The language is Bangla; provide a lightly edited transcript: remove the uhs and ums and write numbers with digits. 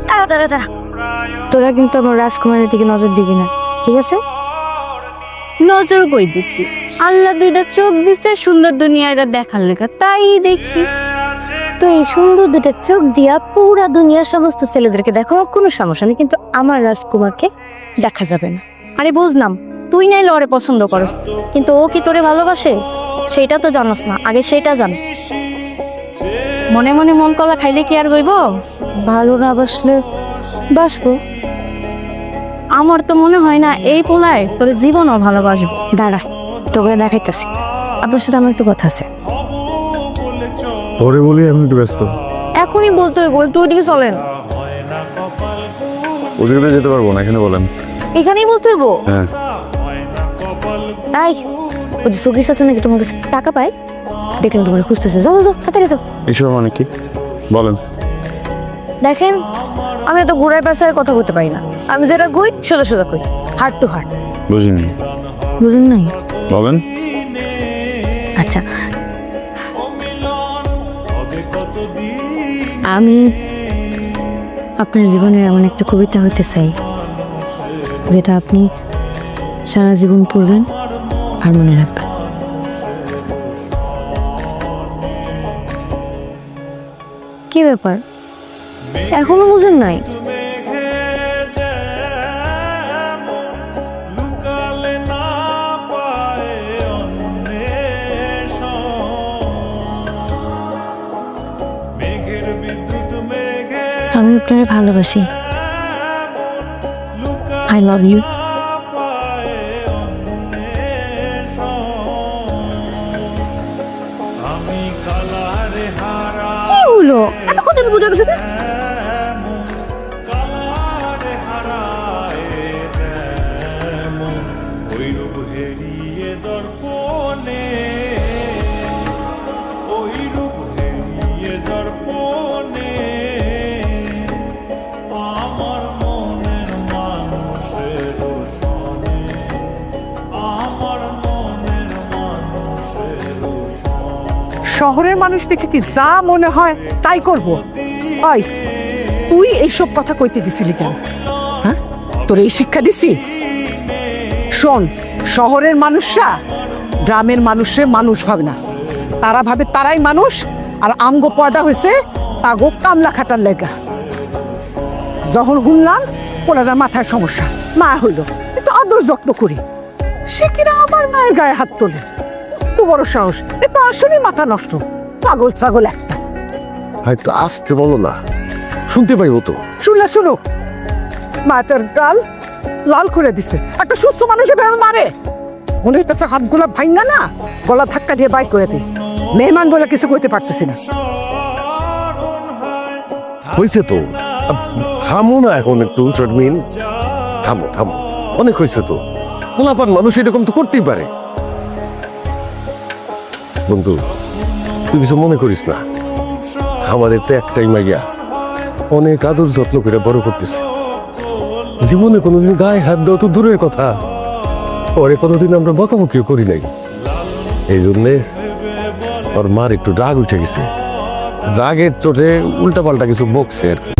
তারা তারা তারা তোরা কিন্তু আমার রাজকুমারের দিকে নজর দিবি না, ঠিক আছে? নজর কই দিছি, আল্লাহ দুইটা চোখ দিছে সুন্দর দুনিয়াটা দেখার লেখা, তাই দেখি। তো এই সুন্দর দুটো চোখ দিয়া পুরা দুনিয়ার সমস্ত ছেলেদেরকে দেখো, আমার কোনো সমস্যা নেই, কিন্তু আমার রাজকুমারকে দেখা যাবে না। আরে বুঝলাম তুই নাই লড়ে পছন্দ করস, কিন্তু ও কি তোরে ভালোবাসে সেটা তো জানাস না, আগে সেটা জান। মনে মনে মন কলা খাইলে কি আর হইব? ভালো না বাসলে বাসবো। আমার তো মনে হয় না এই পোলায় তোর জীবনও ভালোবাসবো। দাঁড়া তোকে দেখাইতেছি, আপনার সাথে আমার একটু কথা আছে। পরে বলি, আমি একটু ব্যস্ত। এখনই বলতে হইব, একটু ওইদিকে চলেন। ওদিকে যেতে পারবো না, এখানে বলেন। এখানেই বলতে হইব? হ্যাঁ। তাই ওই যে সুগ্রিস আছে নাকি তোমার কাছে টাকা পায়, দেখেন তোমার খুঁজতেছে, যাও যাও তাড়াতাড়ি যাও। এসব মানে কি বলেন? দেখেন আমি এত ঘোড়ায় পেশায় কথা বলতে পারি না, আমি যেটা কই সোজা সোজা কই, হার্ট টু হার্ট। বুঝিনি। বুঝুন নাই? বলেন। আচ্ছা, আমি আপনার জীবনের এমন একটা কবিতা হতে চাই যেটা আপনি সারা জীবন পড়বেন আর মনে রাখবেন। কি ব্যাপার এখনো বুঝেন নাই? আমি আপনার ভালোবাসি, আই লাভ ইউ। কি হলো এত কথা বুঝে গেছে? শহরের মানুষ দেখে কি যা মনে হয় তাই করব? ওই তুই এইসব কথা কইতে গেছিলি কেন? হ্যাঁ, তোর এই শিক্ষা দিছি? শোন, শহরের মানুষরা গ্রামের মানুষে মানুষ ভাবে না, তারা ভাবে তারাই মানুষ, আর আমগো পয়দা হয়েছে তাগো কামলা খাটার লেগা। যখন শুনলাম ওনারা মাথায় সমস্যা, মা হইল একটু আদর যত্ন করি, সে কিনা আমার মায়ের গায়ে হাত তোলে। তো বড় সাহস, এ তো আসলে মাথা নষ্ট, পাগল ছাগল একটা। হয়তো আসতে বলো না, শুনতে পাইবো তো। শুনলে শুনো, মাটার গাল লাল করে দিছে। একটা সুস্থ মানুষ এভাবে মারে? মনে হইতেছে হাতগুলা ভাঙ্গা না গলা ধাক্কা দিয়ে বাইক করে দিই। মেহমান বলে কিছু কইতে পারতেছি না। হয়েছে তো, থামো না এখন একটু। শর্মিন থামো থামো, অনেক হয়েছে তো। পোলাপান মানুষ এরকম তো করতেই পারে। বন্ধু তুই কিছু মনে করিস না, আমাদের তো একটাই মাইয়া, অনেক আদর যত্ন করে বড় করতেছে। জীবনে কোনোদিন গায়ে হাত দেওয়া তো দূরের কথা, পরে কোনোদিন আমরা বকাবকিও করি নাই। এই জন্যে ওর মার একটু রাগ উঠে গেছে, রাগের চোটে উল্টাপাল্টা কিছু বকছে আর কি।